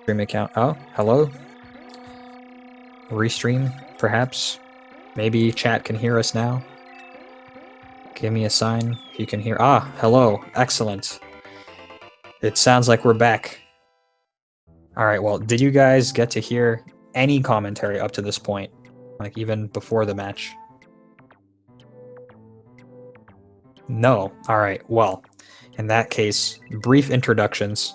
Stream account. Oh, hello. Restream, perhaps. Maybe chat can hear us now. Give me a sign if you can hear. Ah, hello. Excellent. It sounds like we're back. All right. Well, did you guys get to hear any commentary up to this point? Like even before the match? No. All right. Well, in that case, brief introductions.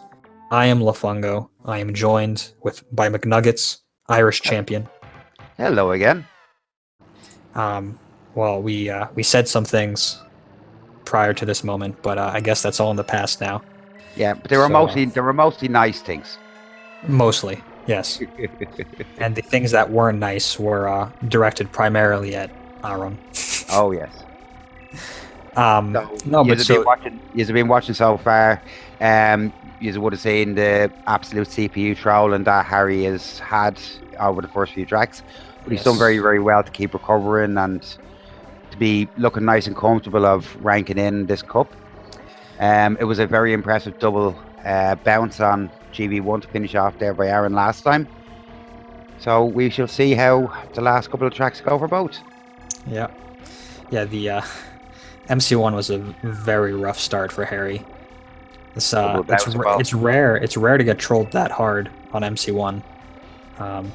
I am Lafungo. I am joined by McNuggets, Irish champion. Hello again. Well, we said some things prior to this moment, but I guess that's all in the past now. Yeah, but they were mostly nice things. Mostly, yes. And the things that weren't nice were directed primarily at Aron. Oh yes. You've been watching so far. You would have seen the absolute CPU trolling that Harry has had over the first few tracks. But he's done very, very well to keep recovering and to be looking nice and comfortable of ranking in this cup. It was a very impressive double bounce on GB1 to finish off there by Aron last time. So we shall see how the last couple of tracks go for both. Yeah. Yeah, the MC1 was a very rough start for Harry. It's rare to get trolled that hard on MC1.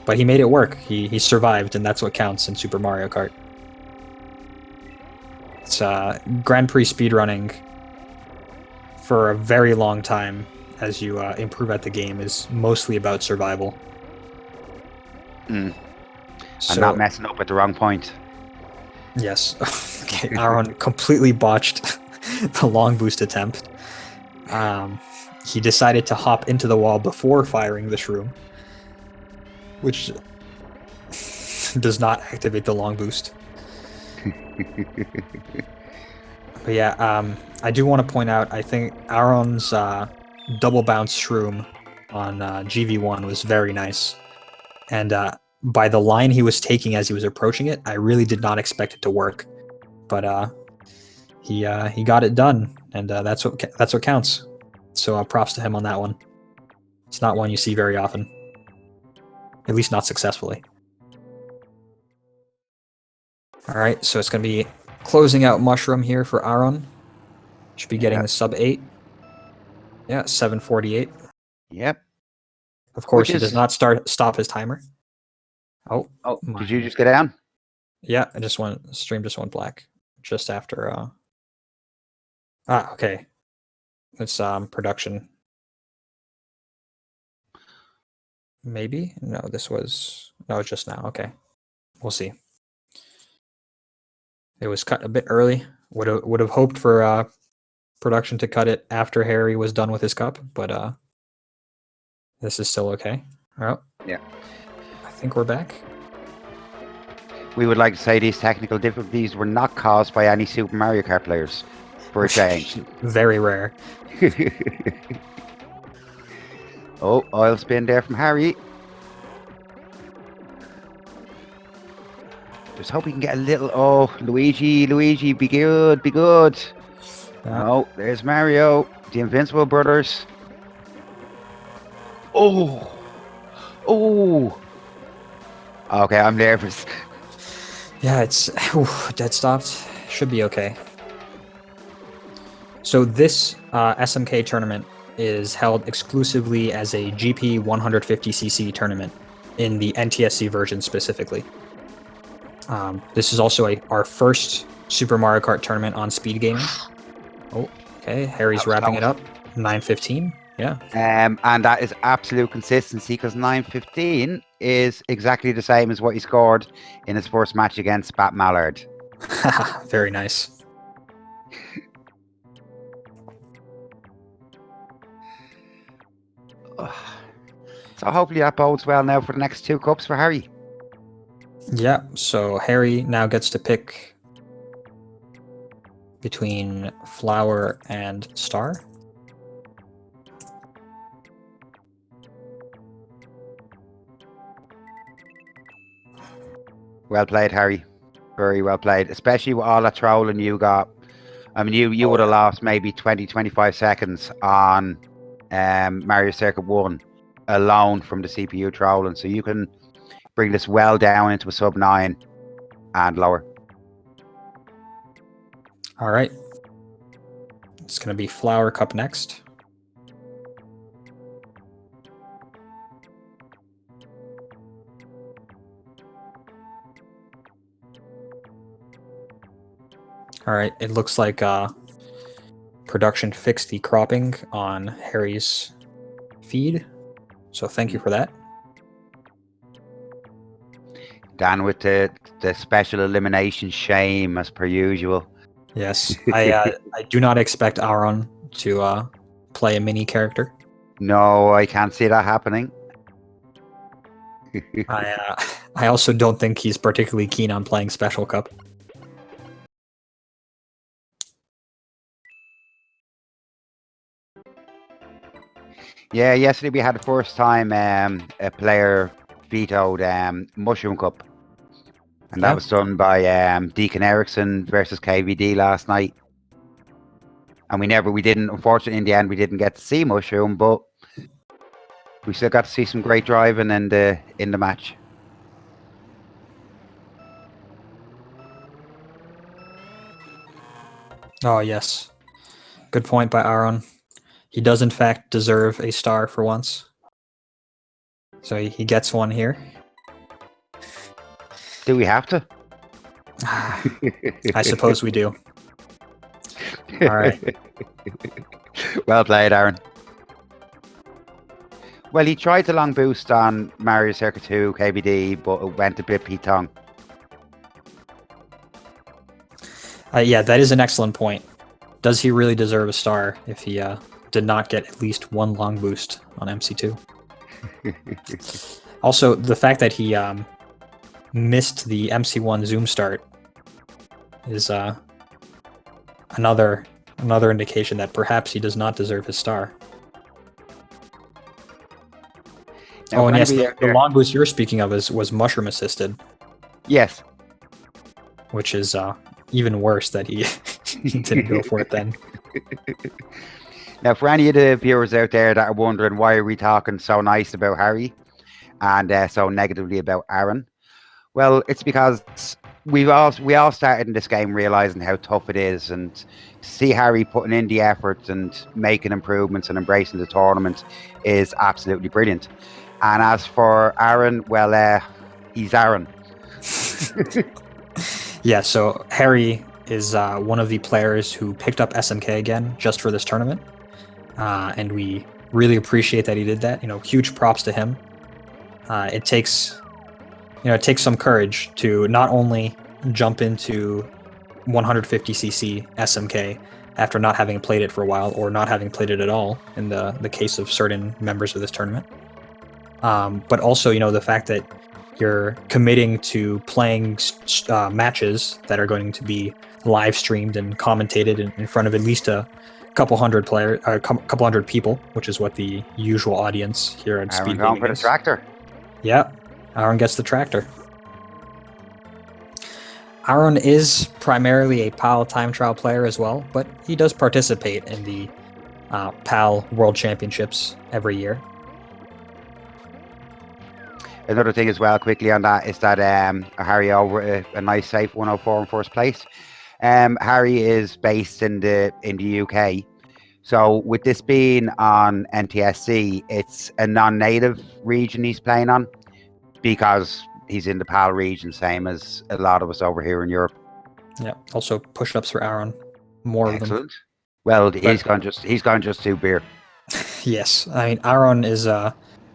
But he made it work. He survived, and that's what counts in Super Mario Kart. It's Grand Prix speedrunning for a very long time as you improve at the game is mostly about survival. And not messing up at the wrong point. Yes. Okay, Aron completely botched the long boost attempt. He decided to hop into the wall before firing the shroom, which does not activate the long boost. But yeah, I do want to point out, I think Aron's double bounce shroom on GV1 was very nice. And by the line he was taking as he was approaching it, I really did not expect it to work. But he got it done, and that's what counts. So props to him on that one. It's not one you see very often. At least not successfully. Alright, so it's going to be closing out Mushroom here for Aron. Should be getting the sub 8. Yeah, 748. Yep. Of course, he does not stop his timer. Oh, did you just get down? Yeah, stream just went black. Just after... okay. It's production. Maybe? No, it's just now. Okay. We'll see. It was cut a bit early. Would have hoped for production to cut it after Harry was done with his cup, but this is still okay. Oh, yeah. I think we're back. We would like to say these technical difficulties were not caused by any Super Mario Kart players, for a change. Very rare. Oh, oil spin there from Harry. Just hope we can get a little... Oh, Luigi, be good, be good. Yeah. Oh, there's Mario, the Invincible Brothers. Oh. Okay, I'm nervous. Yeah, it's dead stopped. Should be okay. So this SMK tournament is held exclusively as a GP 150cc tournament in the NTSC version specifically. This is also our first Super Mario Kart tournament on SpeedGaming. Oh, okay. Harry's wrapping it up. 9:15. Yeah. And that is absolute consistency because 9:15 is exactly the same as what he scored in his first match against Bat Mallard. Very nice. So hopefully that bodes well now for the next two cups for Harry. Yeah, so Harry now gets to pick between Flower and Star. Well played, Harry. Very well played, especially with all that trolling you got. I mean, you would have lost maybe 20-25 seconds on Mario Circuit 1 alone from the CPU trolling. So you can bring this well down into a sub 9 and lower. All right. It's going to be Flower Cup next. All right. It looks like production fixed the cropping on Harry's feed. So thank you for that. Dan with the special elimination shame as per usual. Yes, I do not expect Aron to play a mini character. No, I can't see that happening. I also don't think he's particularly keen on playing Special Cup. Yeah, yesterday we had the first time a player vetoed Mushroom Cup. And that was done by Deacon Erickson versus KVD last night. And we didn't, unfortunately, in the end, we didn't get to see Mushroom, but we still got to see some great driving in the match. Oh, yes. Good point by Aron. He does, in fact, deserve a star for once. So he gets one here. Do we have to? I suppose we do. All right. Well played, Aron. Well, he tried the long boost on Mario Circuit 2 KBD, but it went a bit pitong. Yeah, that is an excellent point. Does he really deserve a star if he did not get at least one long boost on MC2? Also, the fact that he missed the MC1 zoom start is another indication that perhaps he does not deserve his star. Now, and yes, the long boost you're speaking of was mushroom assisted. Yes. Which is even worse that he didn't go for it then. Now, for any of the viewers out there that are wondering why are we talking so nice about Harry and so negatively about Aron, well, it's because we all started in this game realizing how tough it is, and to see Harry putting in the effort and making improvements and embracing the tournament is absolutely brilliant. And as for Aron, well, he's Aron. Yeah, so Harry is one of the players who picked up SMK again just for this tournament, and we really appreciate that he did that. Huge props to him. It takes some courage to not only jump into 150cc SMK after not having played it for a while or not having played it at all in the case of certain members of this tournament, but also the fact that you're committing to playing matches that are going to be live streamed and commentated in front of at least a couple hundred people, which is what the usual audience here at SpeedGaming is. Going for the tractor. Yeah, Aron gets the tractor. Aron is primarily a PAL time trial player as well, but he does participate in the PAL World Championships every year. Another thing as well, quickly on that, is that Harry over a nice safe 104 in first place. Harry is based in the UK, so with this being on NTSC, it's a non-native region he's playing on because he's in the PAL region, same as a lot of us over here in Europe. Yeah. Also, push-ups for Aron, more Excellent. of them. Well, he's gone just 2 beer. Yes, I mean Aron is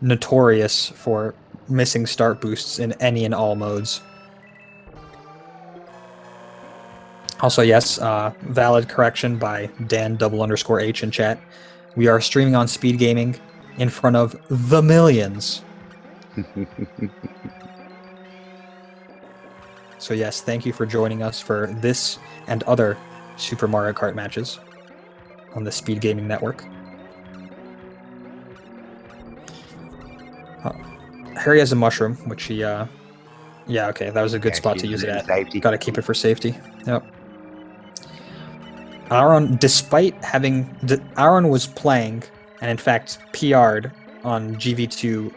notorious for missing start boosts in any and all modes. Also, yes, valid correction by Dan_H in chat. We are streaming on SpeedGaming in front of the millions. So yes, thank you for joining us for this and other Super Mario Kart matches on the SpeedGaming network. Harry has a mushroom, which he, yeah, okay, that was a good spot to use it at. Gotta keep it for safety. Yep. Aron, despite having, Aron was playing, and in fact PR'd on GV2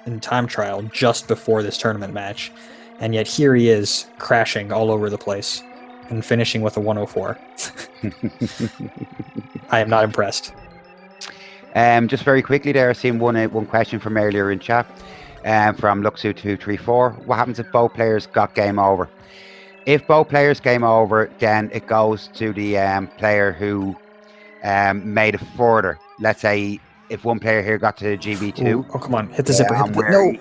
in time trial just before this tournament match, and yet here he is crashing all over the place and finishing with a 104. I am not impressed. Just very quickly there, I've seen one question from earlier in chat from Luxu234. What happens if both players got game over? If both players game over, then it goes to the player who made it further. Let's say if one player here got to GV2. Ooh, oh, come on. Hit the zipper. and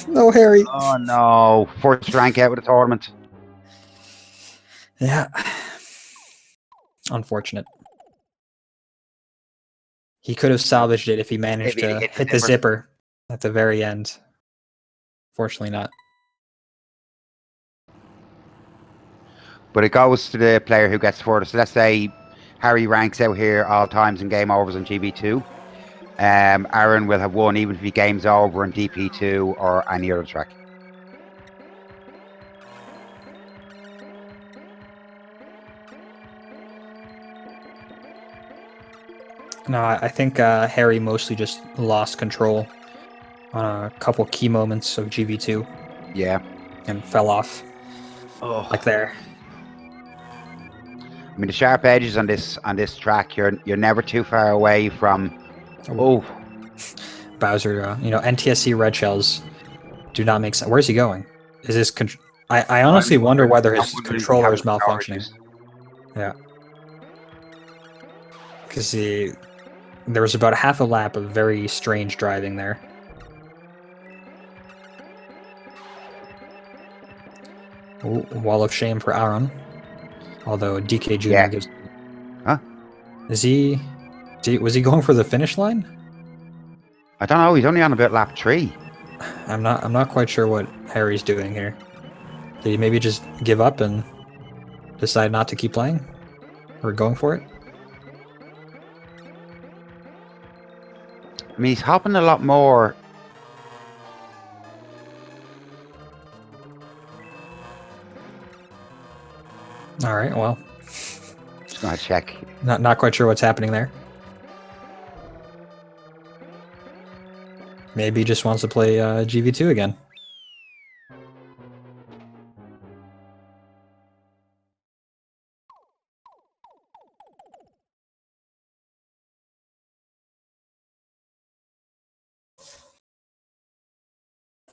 No, Harry. Oh, no. First rank out of the tournament. Yeah. Unfortunate. He could have salvaged it if he managed to hit the zipper at the very end. Fortunately not. But it goes to the player who gets further. So let's say Harry ranks out here all times in game overs on GB2. Aron will have won even if he games over on DP2 or any other track. No, I think Harry mostly just lost control on a couple key moments of GV2. Yeah. And fell off. Oh. Like there. I mean, the sharp edges on this track, you're never too far away from. Oh. Bowser, NTSC red shells do not make sense. Where's he going? Is this? I honestly wonder whether his controller is malfunctioning. Yeah. Because there was about half a lap of very strange driving there. Ooh, wall of shame for Aron. Although DK Jr. gives. Huh? Was he going for the finish line? I don't know. He's only on about lap 3. I'm not quite sure what Harry's doing here. Did he maybe just give up and decide not to keep playing? Or going for it? I mean, he's hopping a lot more. All right, well. Just gonna check. Not quite sure what's happening there. Maybe he just wants to play GV2 again.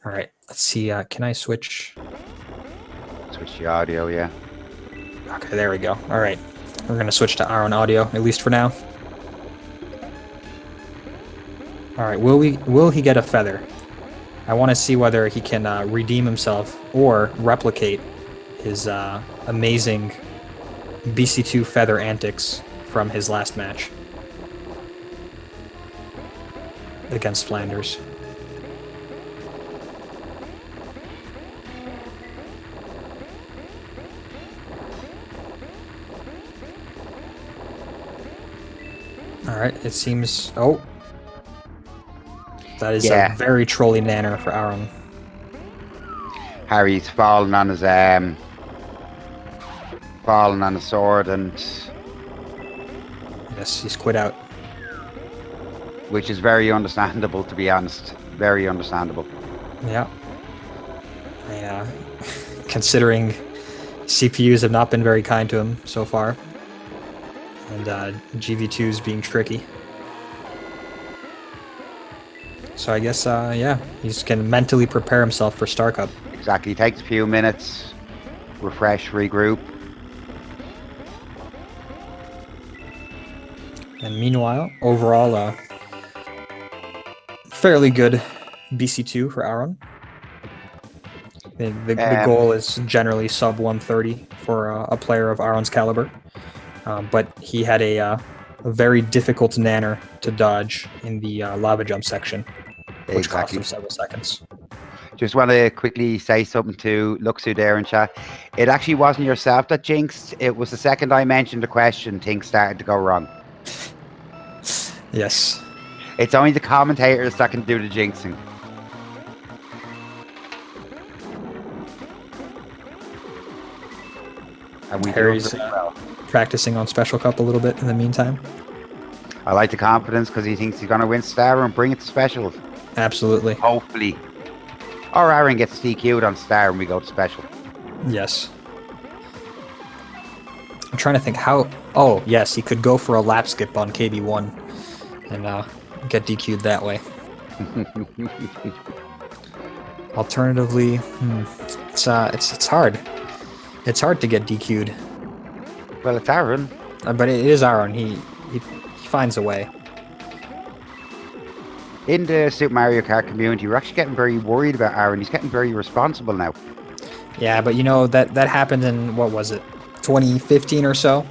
All right, let's see. Can I switch? Switch the audio, yeah. Okay, there we go. All right, we're going to switch to Aron audio, at least for now. All right, will he get a feather? I want to see whether he can redeem himself or replicate his amazing BC2 feather antics from his last match against Flanders. All right, it seems. Oh, that is a very trolly nanner for Aron. Harry's fallen on his sword, and yes, he's quit out. Which is very understandable, to be honest. Very understandable. Yeah. Considering CPUs have not been very kind to him so far. And GV2's being tricky. So I guess, he can mentally prepare himself for Star Cup. Exactly. It takes a few minutes, refresh, regroup. And meanwhile, overall, fairly good BC2 for Aron. The goal is generally sub 130 for a player of Aron's caliber. But he had a very difficult nanner to dodge in the lava jump section, which cost him several seconds. Just want to quickly say something to Luxu there in chat. It actually wasn't yourself that jinxed. It was the second I mentioned the question, things started to go wrong. Yes. It's only the commentators that can do the jinxing. And we Harry's practicing on Special Cup a little bit in the meantime. I like the confidence because he thinks he's going to win Star and bring it to special. Absolutely. Hopefully. Or Aron gets DQ'd on Star and we go to special. Yes. I'm trying to think how... Oh, yes, he could go for a lap skip on KB1 and get DQ'd that way. Alternatively, it's hard. It's hard to get DQ'd. Well, it's Aron. But it is Aron. He finds a way. In the Super Mario Kart community, we're actually getting very worried about Aron. He's getting very responsible now. Yeah, but you know, that happened in, what was it, 2015 or so?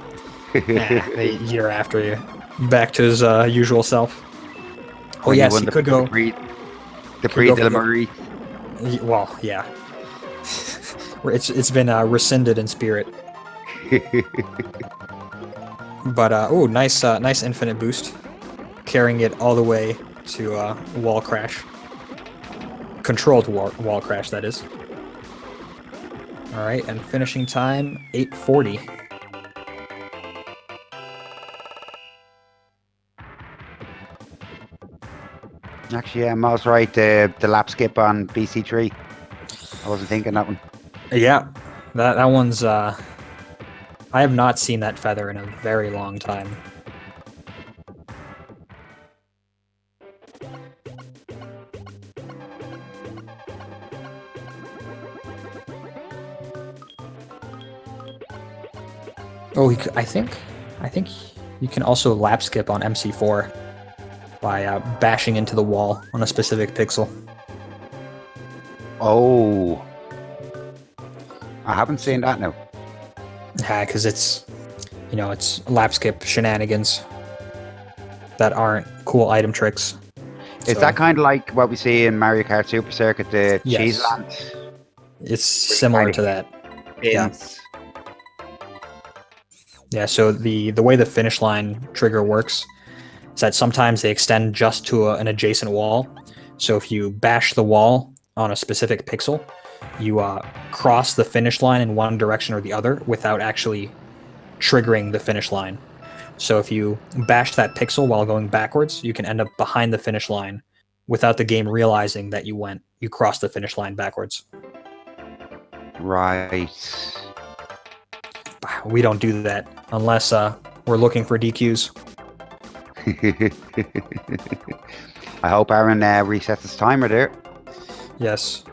The year after, back to his usual self. Oh, When yes, won he could go... The Prix de la Marie. Well, yeah. It's been rescinded in spirit. But oh, nice infinite boost, carrying it all the way to wall crash. Controlled wall crash, that is. All right, and finishing time 8:40. Actually, yeah, I was right. The lap skip on BC3. I wasn't thinking that one. Yeah, that one's. I have not seen that feather in a very long time. Oh, I think you can also lap skip on MC4 by bashing into the wall on a specific pixel. Oh, I haven't seen that now. Yeah, because it's lap skip shenanigans that aren't cool item tricks. Is that kind of like what we see in Mario Kart Super Circuit, the cheese land? It's similar to that. Yes. Yeah, so the way the finish line trigger works is that sometimes they extend just to an adjacent wall. So if you bash the wall on a specific pixel, you cross the finish line in one direction or the other without actually triggering the finish line. So if you bash that pixel while going backwards, you can end up behind the finish line without the game realizing that you crossed the finish line backwards. Right. We don't do that unless we're looking for DQs. I hope Aron resets his timer there. Yes.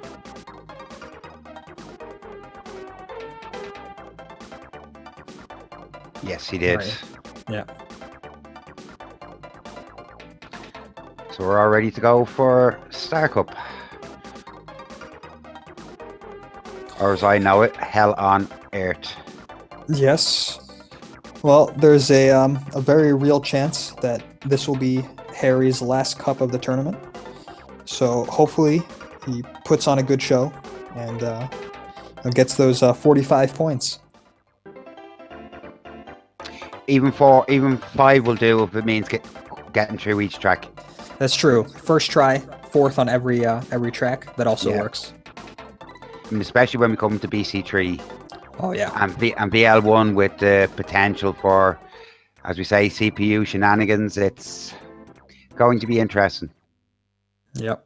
Yes, he did. Right. Yeah. So we're all ready to go for Star Cup. Or as I know it, Hell on Earth. Yes. Well, there's a very real chance that this will be Harry's last cup of the tournament. So hopefully he puts on a good show and gets those 45 points. Even 5 will do if it means getting through each track. That's true. First try, 4th on every track. That also works. And especially when we come to BC3. Oh yeah. And VL1 with the potential for, as we say, CPU shenanigans. It's going to be interesting. Yep.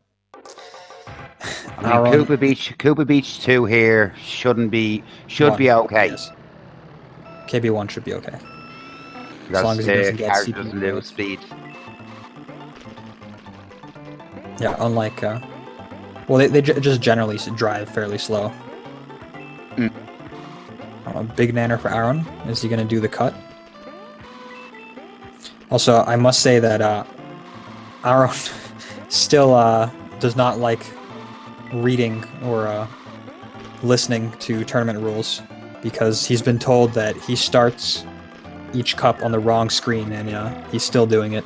I mean, Koopa Beach 2 here should be okay. Yes. KB1 should be okay. Because as long as he doesn't get character CPU doesn't lose speed. Yeah, unlike they just generally drive fairly slow. Big nanner for Aron. Is he going to do the cut? Also, I must say that Aron still does not like reading or listening to tournament rules because he's been told that he starts each cup on the wrong screen and he's still doing it.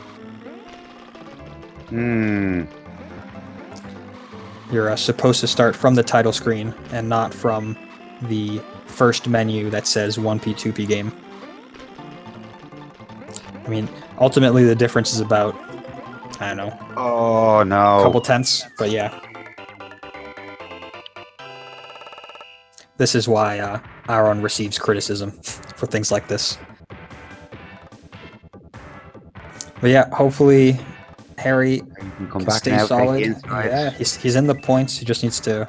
You're supposed to start from the title screen and not from the first menu that says 1P, 2P game. I mean, ultimately the difference is about, I don't know. Oh, no. A couple tenths, but yeah. This is why Aron receives criticism for things like this. But yeah, hopefully Harry You can come can back stay now, take the solid. inside. Yeah, he's in the points. He just needs to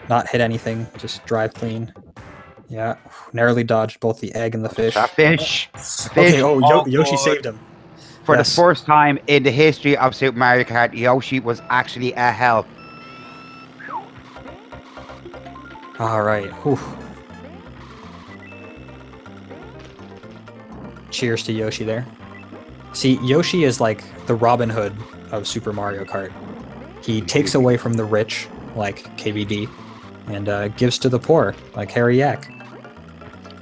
not hit anything. Just drive clean. Yeah, narrowly dodged both the egg and the fish. That fish. The Okay, fish. oh, Oh, Yoshi good. saved him. For the Yes. first time in the history of Super Mario Kart, Yoshi was actually a help. All right. Whew. Cheers to Yoshi there. See, Yoshi is like the Robin Hood of Super Mario Kart. He takes away from the rich, like KVD, and gives to the poor, like Harry Yack.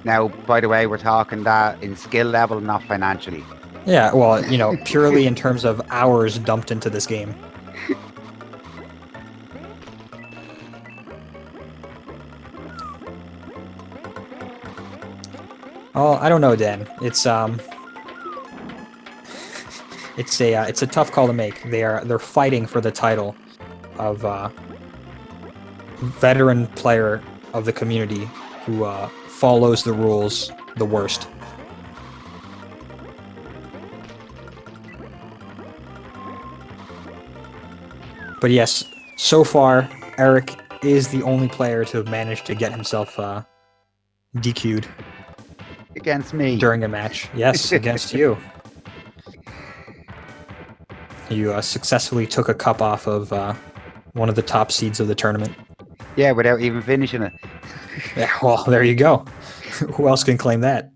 Now, by the way, we're talking that in skill level, not financially. Yeah, well, you know, purely in terms of hours dumped into this game. Oh, I don't know, Dan. It's a tough call to make. They're fighting for the title of veteran player of the community who follows the rules the worst. But yes, so far Eric is the only player to have managed to get himself DQ'd Against me. during a match. Yes, against you. You successfully took a cup off of one of the top seeds of the tournament. Yeah, without even finishing it. Yeah, well, there you go. Who else can claim that?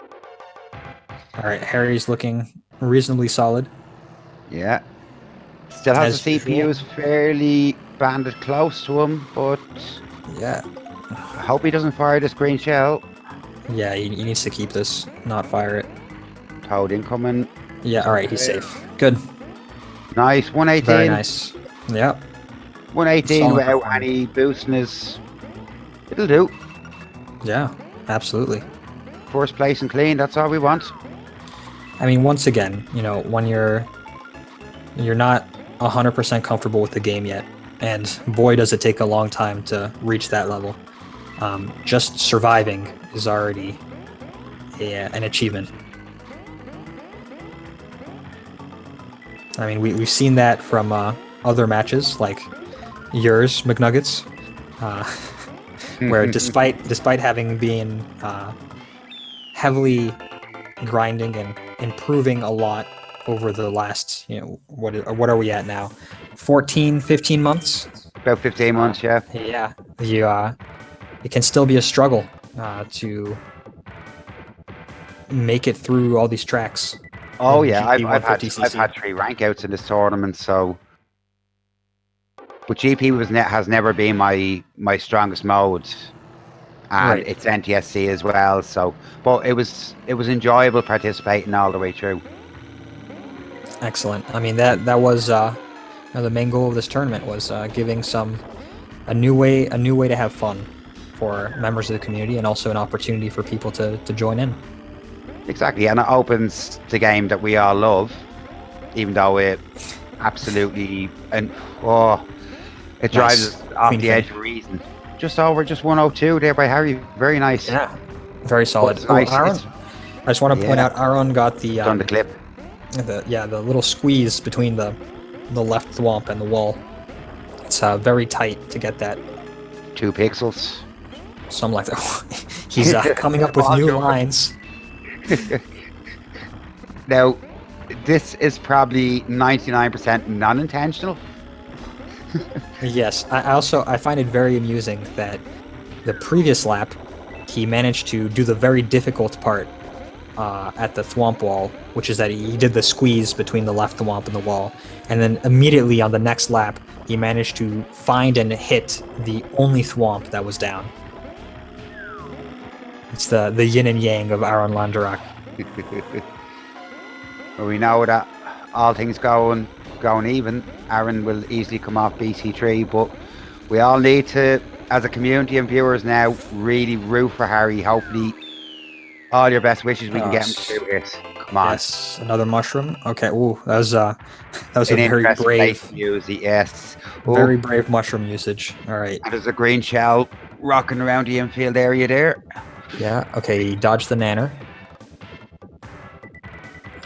All right, Harry's looking reasonably solid. Yeah. Still has As the CPUs fairly banded close to him, but Yeah, I hope he doesn't fire this green shell. yeah, he needs to keep this, not fire it. Toad incoming. Yeah, all right, he's safe. Good. Nice, 118. Very nice. Yeah. 118 Solid without performance. any boosting is... It'll do. Yeah, absolutely. First place and clean, that's all we want. I mean, once again, you know, when you're not 100% comfortable with the game yet, and boy does it take a long time to reach that level. Just surviving is already an achievement. I mean, we've seen that from other matches, like yours, McNuggets, where despite having been heavily grinding and improving a lot over the last, you know, what are we at now? 14, 15 months? About 15 months, yeah. Yeah, it can still be a struggle to make it through all these tracks. Oh in yeah, GP I've 150cc. had 3 rank outs in this tournament, so. But GP has never been my strongest mode, and Right. it's NTSC as well. So, but it was enjoyable participating all the way through. Excellent. I mean, that was the main goal of this tournament was giving a new way to have fun for members of the community, and also an opportunity for people to join in. Exactly, and it opens the game that we all love, even though it absolutely it drives us off Clean the fin. edge of reason. Just 102 there by Harry. Very nice. Yeah, very solid. It's nice. Aaron, I just want to point Yeah. out Aron got the On the clip. the little squeeze between the left thwomp and the wall. It's very tight to get that. 2 pixels. Something like that. He's coming up with new lines. Now, this is probably 99% non-intentional. Yes, I find it very amusing that the previous lap, he managed to do the very difficult part at the thwomp wall, which is that he did the squeeze between the left thwomp and the wall, and then immediately on the next lap, he managed to find and hit the only thwomp that was down. It's the yin and yang of Aron Langerak. Well, we know that all things going even, Aron will easily come off BC3, but we all need to, as a community and viewers now, really root for Harry. Hopefully, all your best wishes, we can get him through this. Come on. Yes, another mushroom. Okay, ooh, that was a An very interesting place brave, to use it, yes. Ooh, very brave mushroom usage. All right. and there's a green shell rocking around the infield area there. Yeah, okay, he dodged the nanner.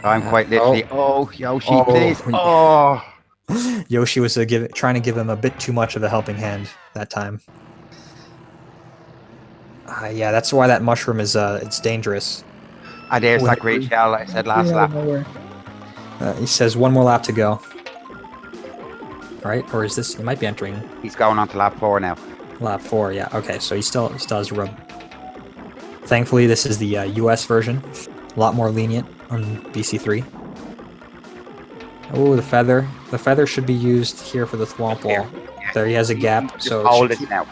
I'm quite literally. Oh, Yoshi, Oh. please. Oh. Yoshi was trying to give him a bit too much of a helping hand that time. Yeah, that's why that mushroom is it's dangerous. And there's Oh, that great shell I said last green out lap. of nowhere. He says one more lap to go. Right? Or is this? He might be entering He's going on to lap 4 now. lap 4. Yeah. Okay. So he still has rub. Thankfully, this is the US version. A lot more lenient on BC3. Oh, the feather. The feather should be used here for the thwomp wall. Yeah. There he has a gap, Just so hold it now.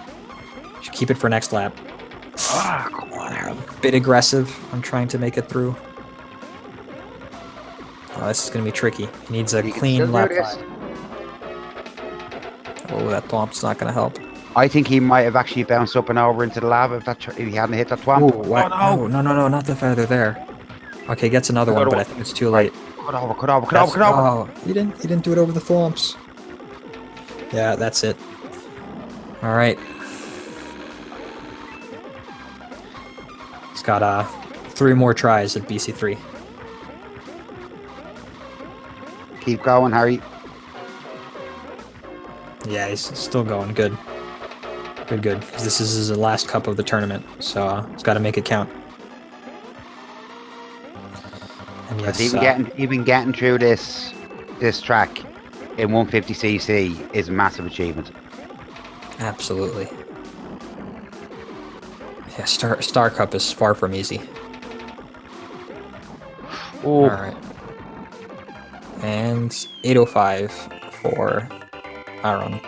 should keep it for next lap. Ah, come on, A bit aggressive on trying to make it through. Oh, this is going to be tricky. He needs a clean lap 5. Oh, that thwomp's not going to help. I think he might have actually bounced up and over into the lava if he hadn't hit that thwomp. Ooh, what? Oh, no. No, not the feather there. Okay, gets another one, but I think it's too late. Cut over. Oh, he didn't do it over the thwomps. Yeah, that's it. All right. He's got 3 more tries at BC3. Keep going, Harry. Yeah, he's still going. Good. Good. This is his last cup of the tournament, so he's got to make it count. And yes, even getting through this track in 150cc is a massive achievement. Absolutely. Yeah, Star Cup is far from easy. Oh. All right. And 805 for Aron.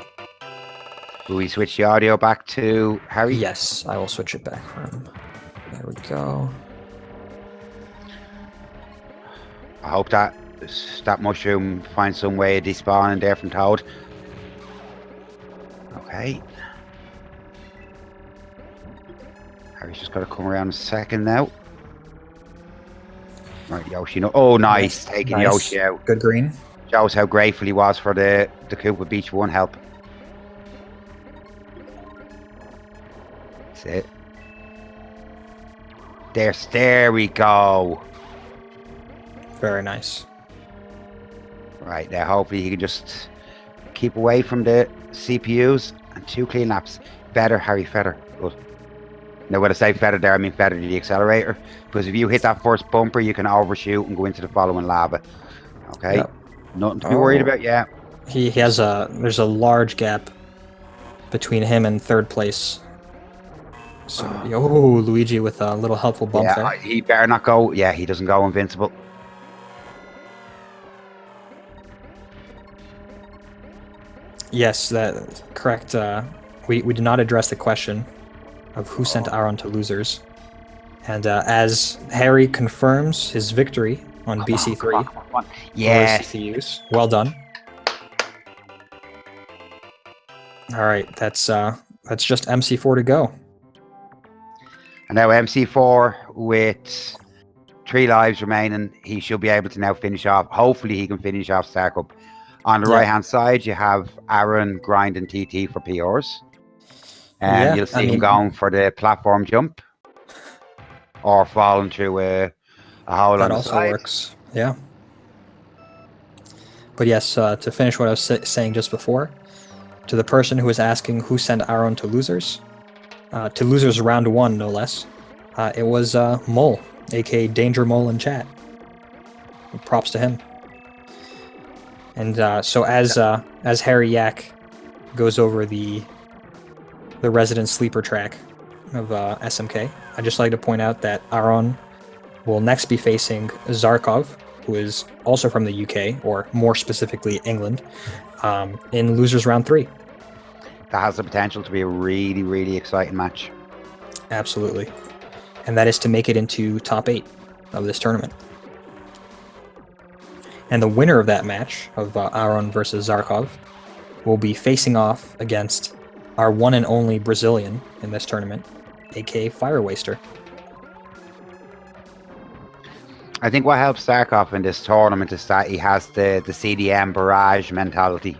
Will we switch the audio back to Harry? Yes, I will switch it back for him. There we go. I hope that mushroom finds some way of despawning there from Toad. Okay. Harry's just got to come around a second now. Right, Yoshi. No. Oh, nice. Taking Yoshi out. Good green. Shows how grateful he was for the Koopa Beach 1 help. That's it. There we go. Very nice. Right, now hopefully he can just keep away from the CPUs and 2 clean laps. Feather, Harry, feather. Good. Now when I say feather there, I mean feather to the accelerator. Because if you hit that first bumper, you can overshoot and go into the following lava. Okay? Yep. Nothing to be worried about yet. He has there's a large gap between him and 3rd place. So, Luigi with a little helpful bump there. He better not go. Yeah, he doesn't go invincible. Yes, that's correct. We did not address the question of who sent Aron to losers. And as Harry confirms his victory on BC3, come on. Yes. CPUs, well done. All right, that's just MC4 to go. And now MC4 with 3 lives remaining, he should be able to now finish off. Hopefully he can finish off Star Cup. On the right hand side, you have Aron grinding TT for PRs. And you'll see him going for the platform jump. Or falling through a hole on the side. That also works, yeah. But yes, to finish what I was saying just before, to the person who was asking who sent Aron to losers round 1, no less, it was Mole, aka Danger Mole in chat. Props to him. And so as Harry Yack goes over the resident sleeper track of SMK, I'd just like to point out that Aron will next be facing Zarkov, who is also from the UK, or more specifically England, in losers round 3. That has the potential to be a really, really exciting match. Absolutely. And that is to make it into top 8 of this tournament. And the winner of that match, of Aron versus Zarkov, will be facing off against our one and only Brazilian in this tournament, aka Fire Waster. I think what helps Zarkov in this tournament is that he has the CDM barrage mentality.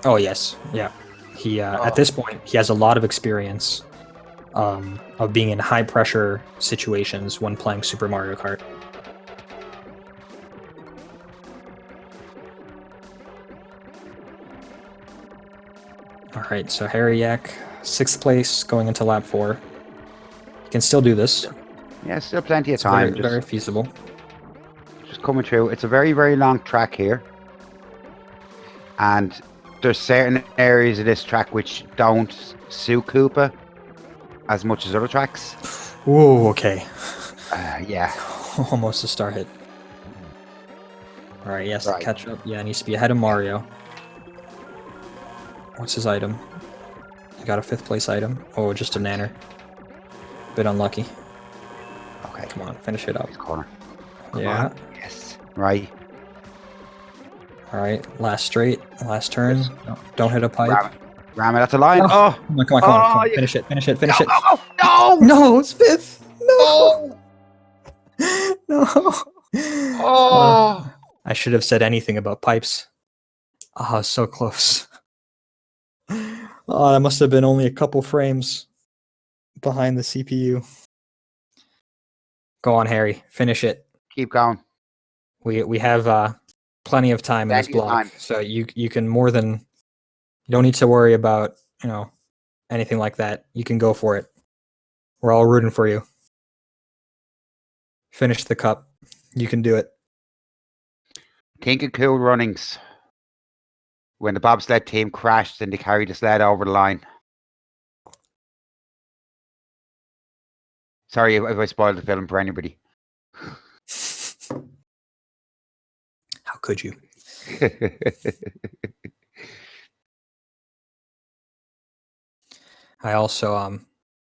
Oh yes, yeah. He at this point he has a lot of experience of being in high pressure situations when playing Super Mario Kart. Alright, so Harry Yack, 6th place, going into lap 4. You can still do this. Yeah, still plenty of It's time. very feasible. Just coming through. It's a very, very long track here. And there's certain areas of this track which don't suit Koopa as much as other tracks. Ooh, okay. Yeah. Almost a star hit. Alright, yes, Right. catch up. Yeah, needs to be ahead of Mario. What's his item? He got a 5th place item. Oh, just a nanner. Bit unlucky. Okay. Come on, finish it up. This corner. Come Yeah. on. Yes. Right. Alright, last straight, last turn. No, don't hit a pipe. Ram it at the line. No. Oh! Come on, come on, come on. Yeah. Finish it. No! No, it's 5th! No! No! Oh! I should have said anything about pipes. Oh, so close. Oh, that must have been only a couple frames behind the CPU. Go on, Harry. Finish it. Keep going. We have plenty of time in this Plenty of block, time. so you can more than, you don't need to worry about, you know, anything like that. You can go for it. We're all rooting for you. Finish the cup. You can do it. Think of cool runnings. When the bobsled team crashed and they carried the sled over the line. Sorry if I spoiled the film for anybody. How could you? I also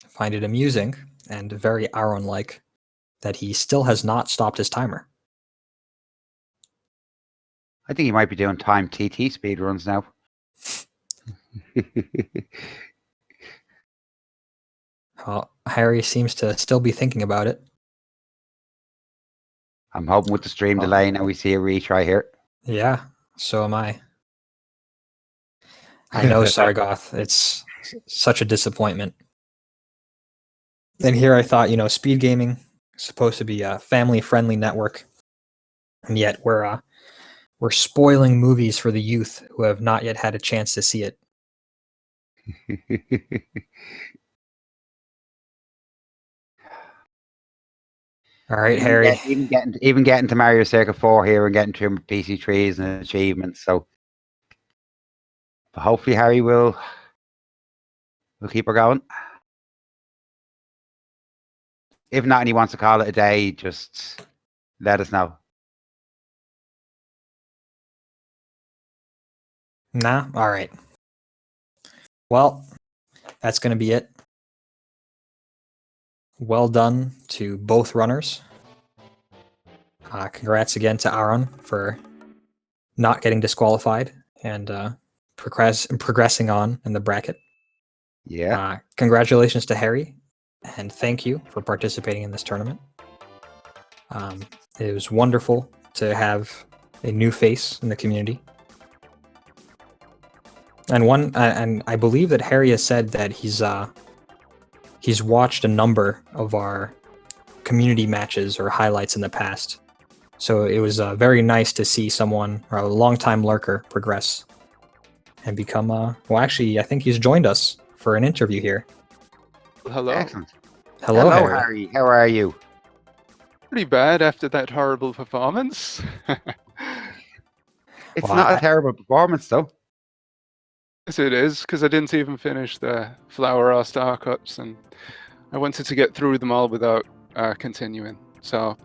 find it amusing and very Aron-like that he still has not stopped his timer. I think he might be doing time TT speed runs now. Harry seems to still be thinking about it. I'm hoping with the stream delay now we see a retry here. Yeah, so am I. I know, Sargoth. It's such a disappointment. And here I thought, you know, SpeedGaming is supposed to be a family-friendly network, and yet we're spoiling movies for the youth who have not yet had a chance to see it. All right, Harry. Even getting to Mario Circuit 4 here and getting to PC3s and achievements. So but hopefully Harry will keep her going. If not, and he wants to call it a day, just let us know. Nah? All right. Well, that's going to be it. Well done to both runners. Congrats again to Aron for not getting disqualified and progressing on in the bracket. Yeah. Congratulations to Harry, and thank you for participating in this tournament. It was wonderful to have a new face in the community. And I believe that Harry has said that he's watched a number of our community matches or highlights in the past. So it was very nice to see someone, or a longtime lurker, progress and become, well, actually, I think he's joined us for an interview here. Hello. Excellent. Hello, Harry. How are you? Pretty bad after that horrible performance. It's Well, not a terrible performance, though. Yes, it is, because I didn't even finish the Flower or Star Cups, and I wanted to get through them all without continuing. So,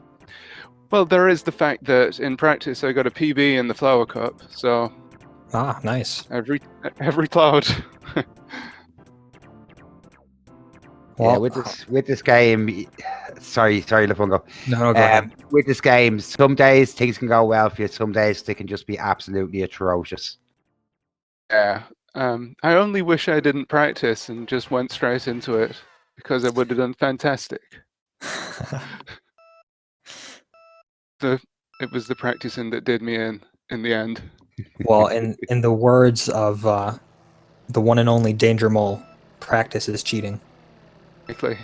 well, there is the fact that in practice I got a PB in the Flower Cup, so... Ah, nice. Every cloud. Well, Yeah, with this game, sorry, Lafungo. No, go ahead. With this game, some days things can go well for you. Some days they can just be absolutely atrocious. Yeah. I only wish I didn't practice and just went straight into it, because it would have done fantastic. It was the practicing that did me in the end. Well, in the words of the one and only Danger Mole, practice is cheating. Exactly.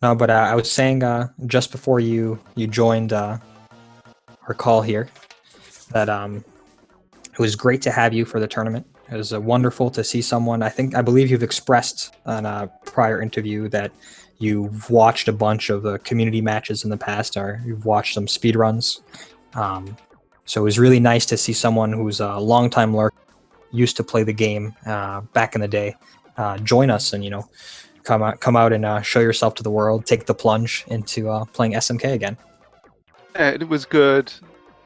No, but I was saying just before you joined our call here that it was great to have you for the tournament. It was wonderful to see someone. I believe you've expressed on a prior interview that you've watched a bunch of the community matches in the past, or you've watched some speedruns. So it was really nice to see someone who's a longtime lurker, used to play the game back in the day, join us and come out and show yourself to the world, take the plunge into playing SMK again. Yeah, it was good.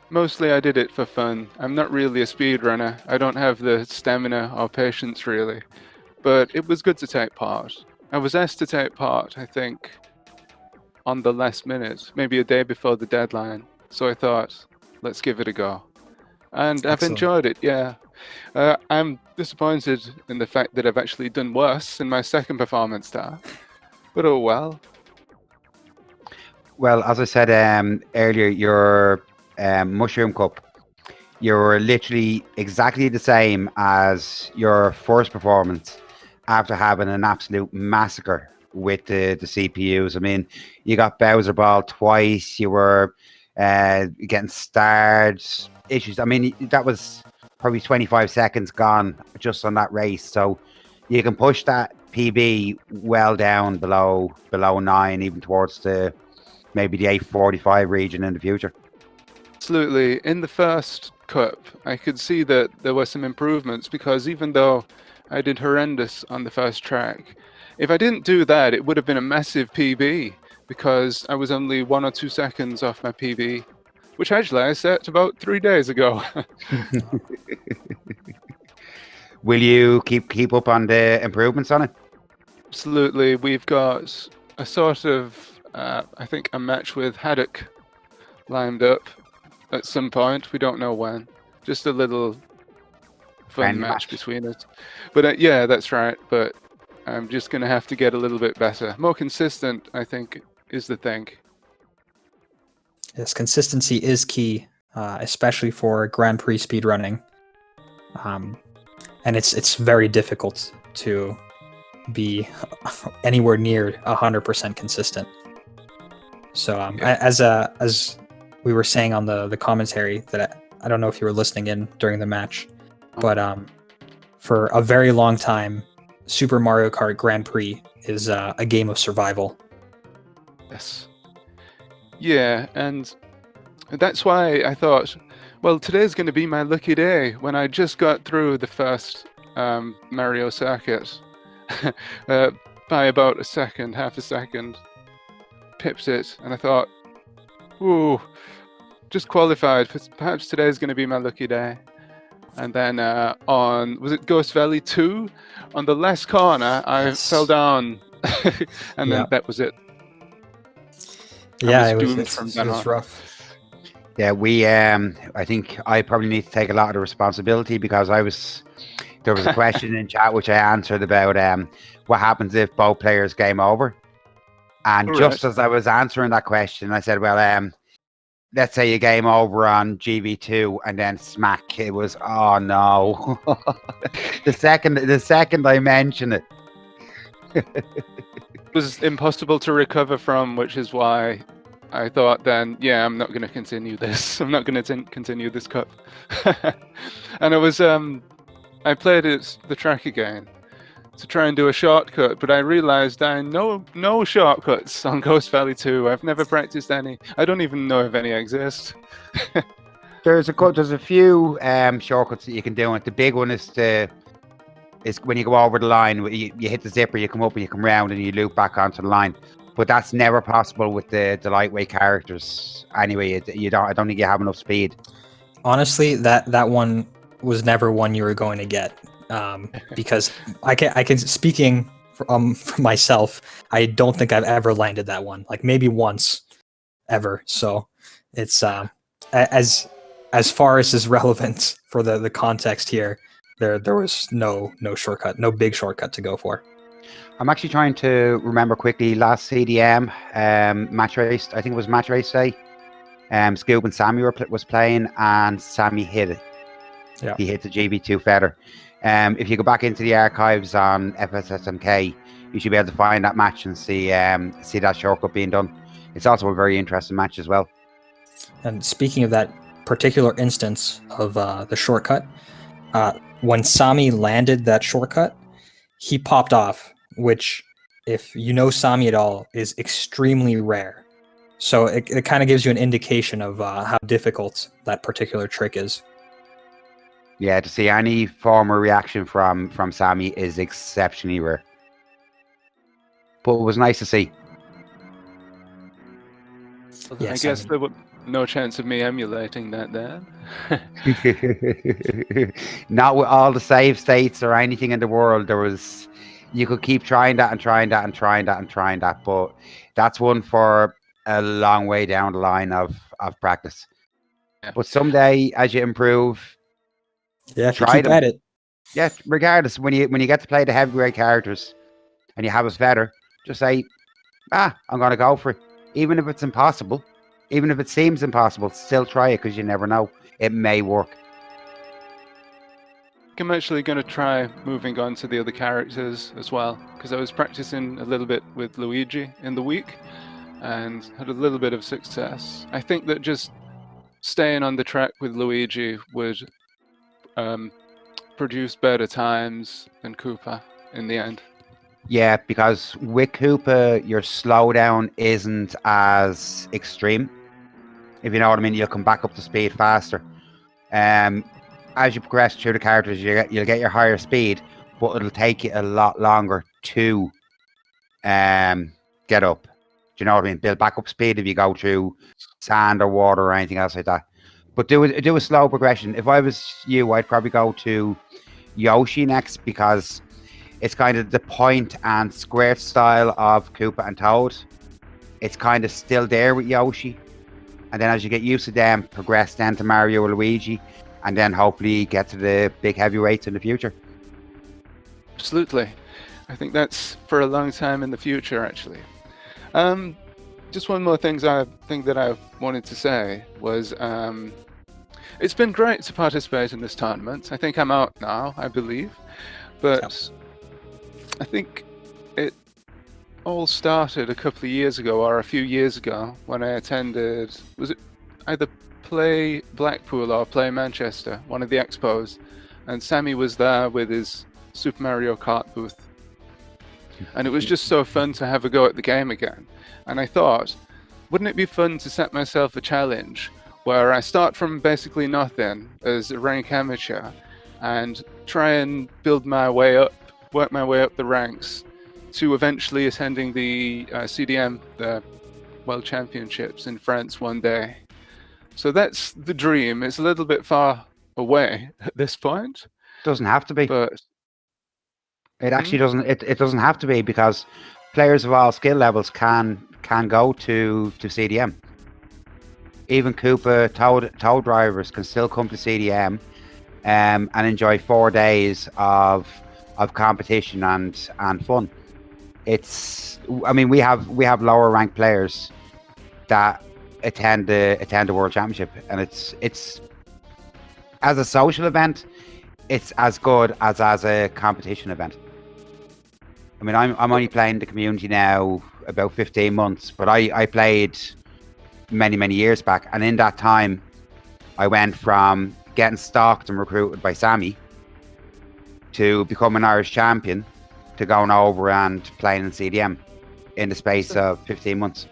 Mostly I did it for fun. I'm not really a speedrunner. I don't have the stamina or patience really. But it was good to take part. I was asked to take part, I think, on the last minute, maybe a day before the deadline. So I thought, let's give it a go. And I've enjoyed it, yeah. I'm disappointed in the fact that I've actually done worse in my second performance there. But oh well. Well, as I said earlier, your Mushroom Cup, you're literally exactly the same as your first performance after having an absolute massacre with the CPUs. I mean, you got Bowser Ball twice, you were getting starred issues. I mean, that was probably 25 seconds gone just on that race. So you can push that PB well down below 9, even towards maybe the 8:45 region in the future. Absolutely. In the first cup, I could see that there were some improvements because even though I did horrendous on the first track, if I didn't do that, it would have been a massive PB because I was only 1 or 2 seconds off my PB, which actually I set about 3 days ago. Will you keep up on the improvements on it? Absolutely. We've got a sort of, I think, a match with Haddock lined up at some point. We don't know when. Just a little fun match between us. But yeah, that's right. But I'm just going to have to get a little bit better. More consistent, I think, is the thing. Yes, consistency is key, especially for Grand Prix speedrunning. And it's very difficult to be anywhere near 100% consistent. So as we were saying on the commentary, that I don't know if you were listening in during the match, but for a very long time, Super Mario Kart Grand Prix is a game of survival. Yes. Yeah, and that's why I thought, well, today's going to be my lucky day when I just got through the first Mario circuit by about half a second, pipped it, and I thought, ooh, just qualified. Perhaps today's going to be my lucky day. And then was it Ghost Valley 2? On the last corner, I fell down, and then that was it. Yeah, it was rough. Yeah, I think I probably need to take a lot of the responsibility because there was a question in chat which I answered about what happens if both players game over. And just as I was answering that question, I said, well, let's say you game over on GV2 and then smack. It was, oh no. the second I mentioned it. It was impossible to recover from, which is why I thought then, yeah, I'm not going to continue this. I'm not going to continue this cup. And I played the track again to try and do a shortcut, but I realized I know no shortcuts on Ghost Valley 2. I've never practiced any. I don't even know if any exist. There's a few shortcuts that you can do, and the big one is when you go over the line, you hit the zipper, you come up and you come round and you loop back onto the line. But that's never possible with the lightweight characters. Anyway, I don't think you have enough speed. Honestly, that one was never one you were going to get. Because I can speaking for myself, I don't think I've ever landed that one. Like maybe once, ever. So it's as far as is relevant for the context here, there was no shortcut, no big shortcut to go for. I'm actually trying to remember quickly last CDM match race. I think it was match race day. Scoob and Sammy was playing, and Sammy hit it. Yeah, he hit the GB2 feather. If you go back into the archives on FSSMK, you should be able to find that match and see that shortcut being done. It's also a very interesting match as well. And speaking of that, particular instance of the shortcut, when Sami landed that shortcut, he popped off, which, if you know Sami at all, is extremely rare. So it kind of gives you an indication of how difficult that particular trick is. Yeah, to see any form of reaction from Sami is exceptionally rare. But it was nice to see. I guess there was no chance of me emulating that then. Not with all the save states or anything in the world. You could keep trying that and trying that and trying that and trying that, but that's one for a long way down the line of practice. Yeah. But someday, as you improve, if you try keep them. at it. Yeah, regardless, when you get to play the heavyweight characters and you have a feather, just say, I'm gonna go for it. Even if it's impossible, even if it seems impossible, still try it, because you never know. It may work. I'm actually going to try moving on to the other characters as well, because I was practicing a little bit with Luigi in the week and had a little bit of success. I think that just staying on the track with Luigi would produce better times than Koopa in the end. Yeah, because with Koopa, your slowdown isn't as extreme. If you know what I mean, you'll come back up to speed faster. As you progress through the characters, you'll get your higher speed, but it'll take you a lot longer to get up. Do you know what I mean? Build back up speed if you go through sand or water or anything else like that. But do a slow progression. If I was you, I'd probably go to Yoshi next, because it's kind of the point and square style of Koopa and Toad. It's kind of still there with Yoshi. And then as you get used to them, progress then to Mario or Luigi, and then hopefully get to the big heavyweights in the future. Absolutely. I think that's for a long time in the future, actually. Just one more thing that I wanted to say was, it's been great to participate in this tournament. I think I'm out now, I believe. But I think it all started a couple of years ago, or a few years ago, when I attended, was it either Play Blackpool or Play Manchester, one of the expos, and Sami was there with his Super Mario Kart booth. And it was just so fun to have a go at the game again. And I thought, wouldn't it be fun to set myself a challenge where I start from basically nothing as a rank amateur and try and build my way up, work my way up the ranks to eventually attending the CDM, the World Championships in France one day. So that's the dream. It's a little bit far away at this point. Doesn't have to be. But it actually doesn't. It doesn't have to be, because players of all skill levels can go to CDM. Even Koopa Toad drivers can still come to CDM and enjoy 4 days of competition and fun. We have lower ranked players that attend the World Championship, and it's as a social event, it's as good as a competition event. I mean, I'm only playing the community now about 15 months, but I played many years back, and in that time I went from getting stalked and recruited by Sami to become an Irish champion to going over and playing in CDM in the space of 15 months.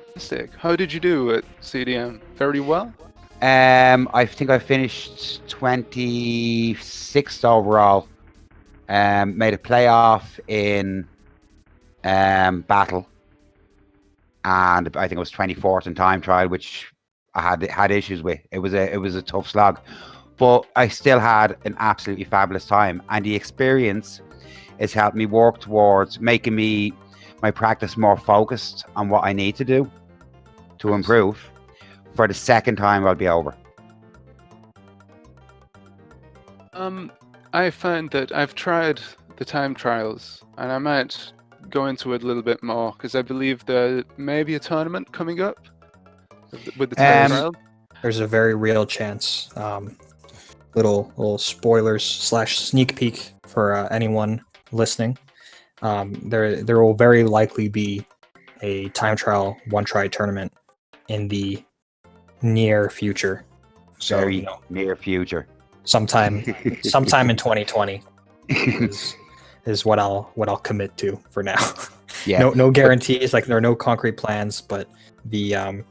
Fantastic. How did you do at CDM? Very well? I think I finished 26th overall. Made a playoff in battle, and I think it was 24th in time trial, which I had issues with. It was a tough slog, but I still had an absolutely fabulous time, and the experience has helped me work towards making my practice more focused on what I need to do to improve. For the second time, I'll be over. I find that I've tried the time trials, and I might go into it a little bit more, because I believe there may be a tournament coming up with the time trial. There's a very real chance. Little spoilers / sneak peek for anyone listening. There will very likely be a time trial one try tournament in the near future. So Very near future. sometime in 2020 is what I'll commit to for now. Yeah. No guarantees. Like there are no concrete plans, but the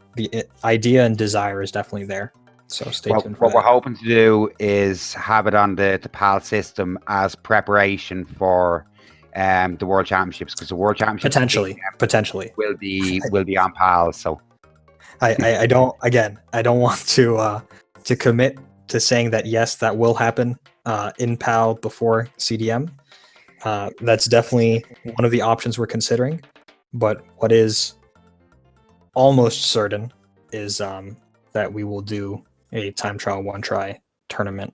idea and desire is definitely there. So stay tuned for what we're that. hoping to do is have it on the PAL system as preparation for the World Championships, because the World Championships Potentially will be on PAL. So I don't want to commit to saying that yes, that will happen in PAL before CDM. That's definitely one of the options we're considering. But what is almost certain is that we will do a time trial one try tournament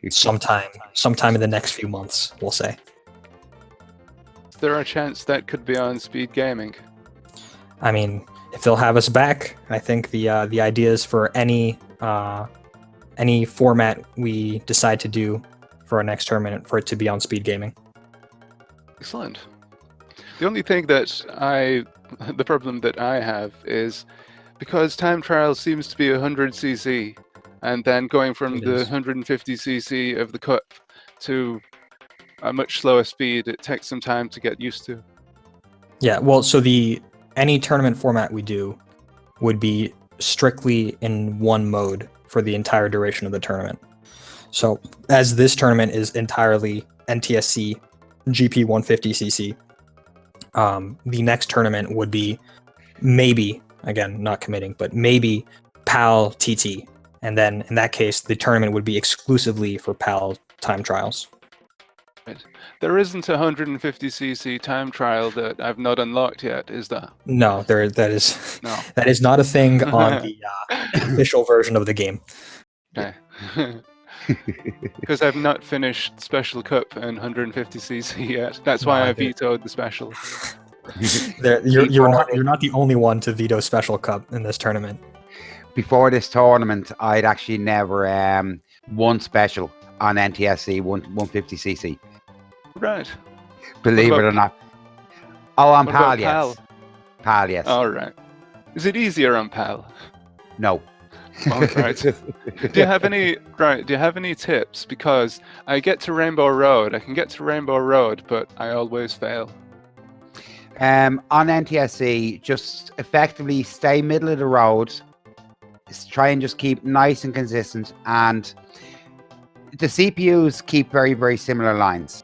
sometime in the next few months, we'll say. Is there a chance that could be on SpeedGaming? I mean, if they'll have us back, I think the idea is for any format we decide to do for our next tournament for it to be on SpeedGaming. Excellent. The only thing the problem that I have is because time trial seems to be 100cc, and then going from the 150cc of the cup to a much slower speed, it takes some time to get used to. Yeah, well, so any tournament format we do would be strictly in one mode for the entire duration of the tournament. So as this tournament is entirely NTSC GP 150cc, the next tournament would be maybe, again, not committing, but maybe PAL TT. And then in that case, the tournament would be exclusively for PAL time trials. Right. There isn't a 150cc time trial that I've not unlocked yet, is there? No, that is not a thing on the official version of the game. Okay. Because I've not finished Special Cup and 150cc yet. That's why I vetoed the Special. You're not the only one to veto Special Cup in this tournament. Before this tournament, I'd actually never won Special on NTSC 150cc. Right. Believe it or not. Oh, on PAL, yes. PAL? PAL, yes. All right. Is it easier on PAL? No. All right. Do you have any tips? Because I get to Rainbow Road. I can get to Rainbow Road, but I always fail. On NTSC, just effectively stay middle of the road. Try and just keep nice and consistent. And the CPUs keep very, very similar lines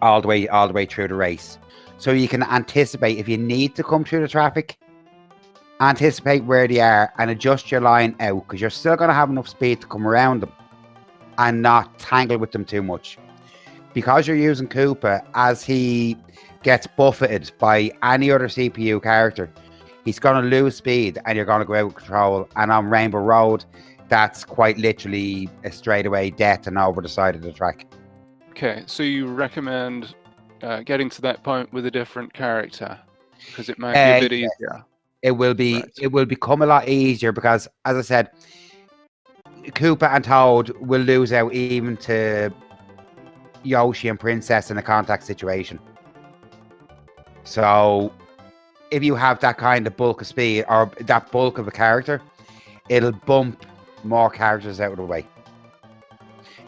all the way through the race. So you can anticipate if you need to come through the traffic, anticipate where they are and adjust your line out, because you're still going to have enough speed to come around them and not tangle with them too much. Because you're using Koopa, as he gets buffeted by any other CPU character, he's going to lose speed and you're going to go out of control. And on Rainbow Road, that's quite literally a straightaway death and over the side of the track. Okay, so you recommend getting to that point with a different character, because it might be a bit easier. It will be. Right. It will become a lot easier because, as I said, Koopa and Toad will lose out even to Yoshi and Princess in a contact situation. So, if you have that kind of bulk of speed or that bulk of a character, it'll bump more characters out of the way.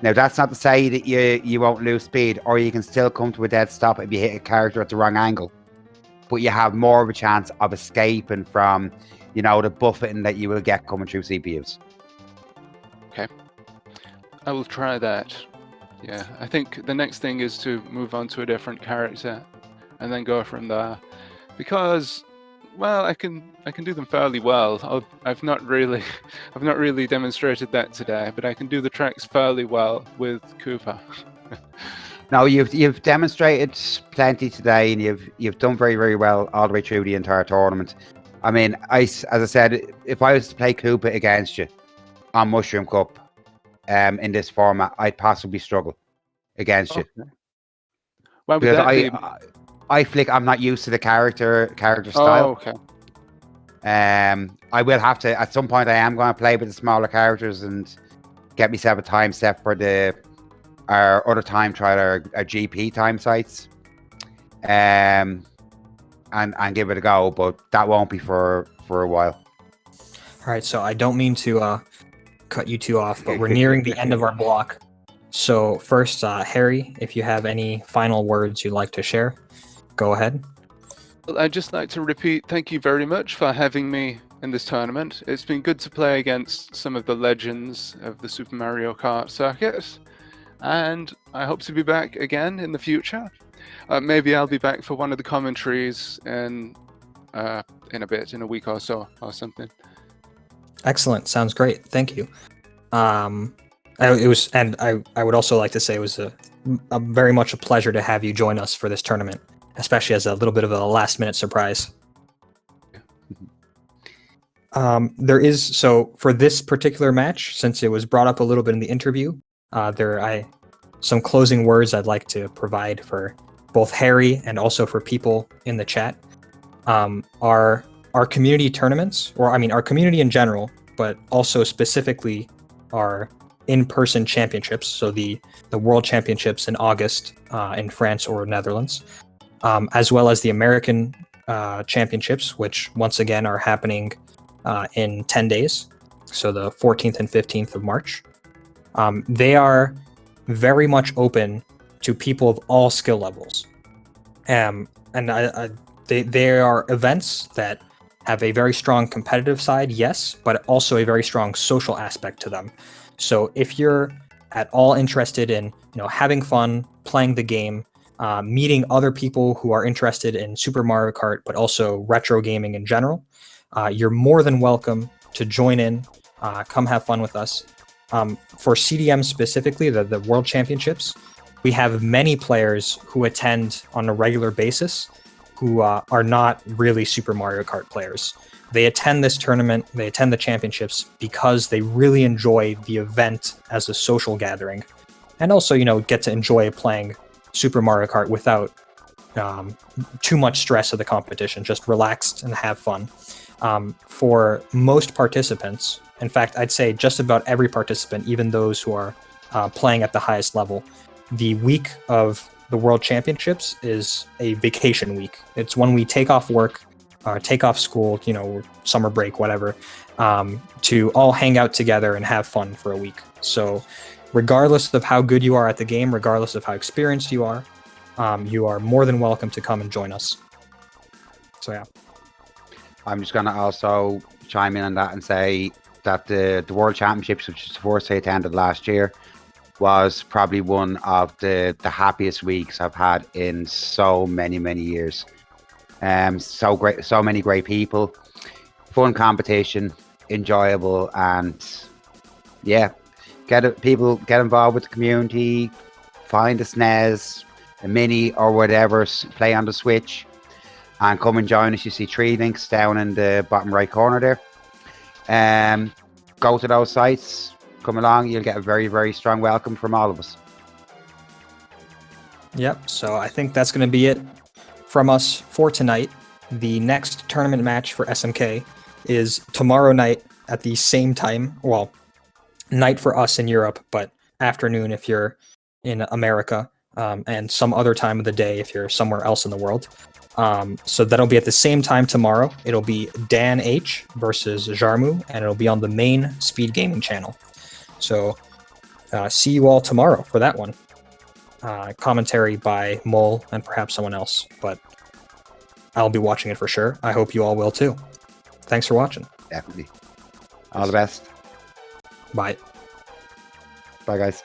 Now, that's not to say that you won't lose speed, or you can still come to a dead stop if you hit a character at the wrong angle. But you have more of a chance of escaping from, the buffeting that you will get coming through CPUs. Okay. I will try that. Yeah, I think the next thing is to move on to a different character and then go from there. Because, well, I can do them fairly well. I've not really demonstrated that today, but I can do the tracks fairly well with Koopa. No, you've demonstrated plenty today, and you've done very, very well all the way through the entire tournament. I mean, as I said, if I was to play Koopa against you on Mushroom Cup, in this format, I'd possibly struggle against you. Why would that be? I flick. I'm not used to the character style. Oh, okay. I will have to at some point. I am going to play with the smaller characters and get myself a time set for our other time trial, our GP time sites, and give it a go. But that won't be for a while. All right, so I don't mean to cut you two off, but we're nearing the end of our block. So first, Harry, if you have any final words you'd like to share, go ahead. Well, I'd just like to repeat thank you very much for having me in this tournament. It's been good to play against some of the legends of the Super Mario Kart circuit, and I hope to be back again in the future. Maybe I'll be back for one of the commentaries in a bit, in a week or so, or something. Excellent. Sounds great. Thank you. It was, and I would also like to say it was a very much a pleasure to have you join us for this tournament, especially as a little bit of a last minute surprise. So for this particular match, since it was brought up a little bit in the interview, some closing words I'd like to provide for both Harry and also for people in the chat. Our community tournaments, or I mean our community in general, but also specifically our in-person championships, so the World Championships in August in France or Netherlands, as well as the American Championships, which once again are happening in 10 days, so the 14th and 15th of March. They are very much open to people of all skill levels. And they are events that have a very strong competitive side, yes, but also a very strong social aspect to them. So if you're at all interested in, having fun, playing the game, meeting other people who are interested in Super Mario Kart, but also retro gaming in general, you're more than welcome to join in, come have fun with us. For CDM specifically, the World Championships, we have many players who attend on a regular basis who are not really Super Mario Kart players. They attend this tournament, they attend the championships because they really enjoy the event as a social gathering, and also, get to enjoy playing Super Mario Kart without too much stress of the competition, just relaxed and have fun. For most participants, in fact, I'd say just about every participant, even those who are playing at the highest level, the week of the World Championships is a vacation week. It's when we take off work, take off school, summer break, whatever, to all hang out together and have fun for a week. So regardless of how good you are at the game, regardless of how experienced you are more than welcome to come and join us. So yeah. I'm just going to also chime in on that and say that the World Championships, which is the first I attended last year, was probably one of the happiest weeks I've had in so many years. So great, so many great people, fun competition, enjoyable, and yeah, people get involved with the community, find a SNES, a Mini or whatever, play on the Switch, and come and join us. You see 3 links down in the bottom right corner there. Go to those sites. Come along, you'll get a very strong welcome from all of us. Yep, so I think that's going to be it from us for tonight. The next tournament match for SMK is tomorrow night at the same time. Well, night for us in Europe, but afternoon if you're in America, and some other time of the day if you're somewhere else in the world. So that'll be at the same time tomorrow. It'll be Dan H versus Jarmu, and it'll be on the main SpeedGaming channel. So see you all tomorrow for that one. Commentary by Mole and perhaps someone else, but I'll be watching it for sure. I hope you all will too. Thanks for watching. Definitely. All the best. Bye. Bye, guys.